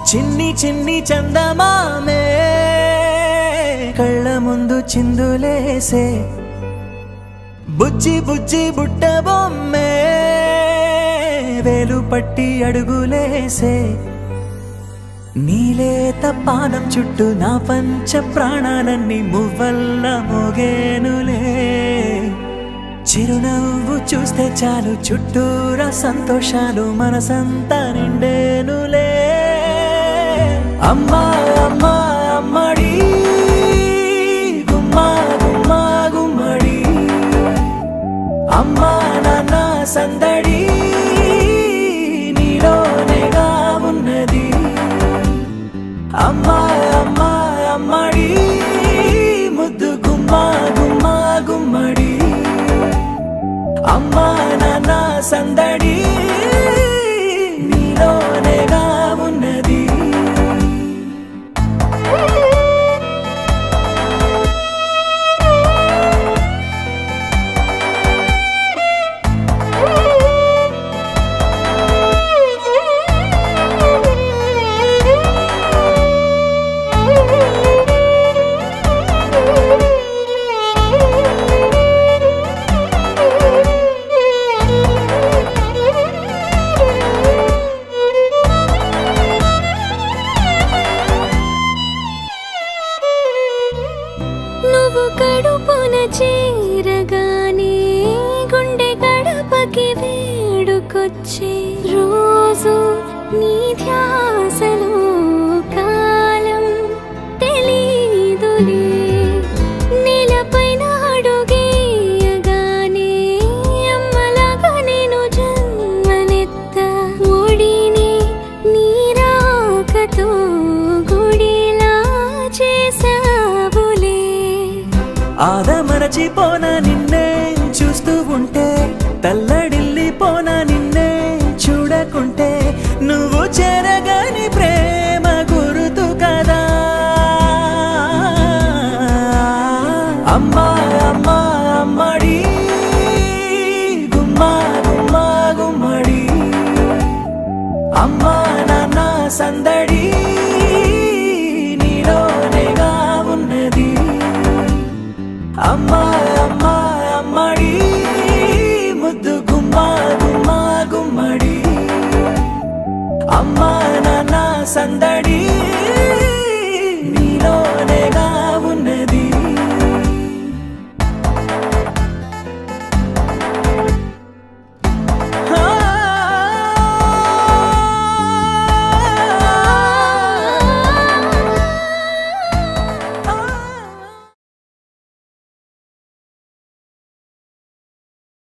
చిన్ని చిన్ని చందమామే కళ్ళ ముందు చిందులేసే బుజ్జి బుజ్జి బుట్ట బొమ్మే వేలు పట్టి అడుగులేసే నీలేత పానం చుట్టూ నా పంచ ప్రాణాలన్నీ మువ్వల్ల మోగేనులే చిరునవ్వు చూస్తే చాలు చుట్టూరా సంతోషాలు మనసంతా నిండేనులే అమ్మా అమ్మా అమ్మడి గుమ్మా గుమ్మా గుమ్మడి అమ్మా నాన్న సందడి నీలోనేగా ఉన్నది అమ్మా అమ్మా అమ్మడి ముద్దు గుమ్మా గుమ్మా గుమ్మడి అమ్మా నాన్న సందడి నీలోనేగా ఉన్నది కడుపున చేరగానే గుండె గడపకి వేడుకొచ్చే రోజు నీ ధ్యాసలో కాలం తెలీదులే నేలపైన అడుగేయగానే అమ్మలాగా నేను జన్మనెత్త ఒడిని నీ రాకతో గుడిలా చేసావులే ఆదమరచిపోనా నిన్నే చూస్తూ ఉంటే తల్లడిల్లిపోనా నిన్నే చూడకుంటే నువ్వు చెరగని ప్రేమ గురుతు కదా అమ్మా అమ్మా అమ్మడి గుమ్మా గుమ్మా గుమ్మడి అమ్మా నాన్న సందడి నీలోనేగా ఉన్నది అమ్మా అమ్మా అమ్మడి ముద్దు గుమ్మా గుమ్మా గుమ్మడి అమ్మా నాన్న సందడి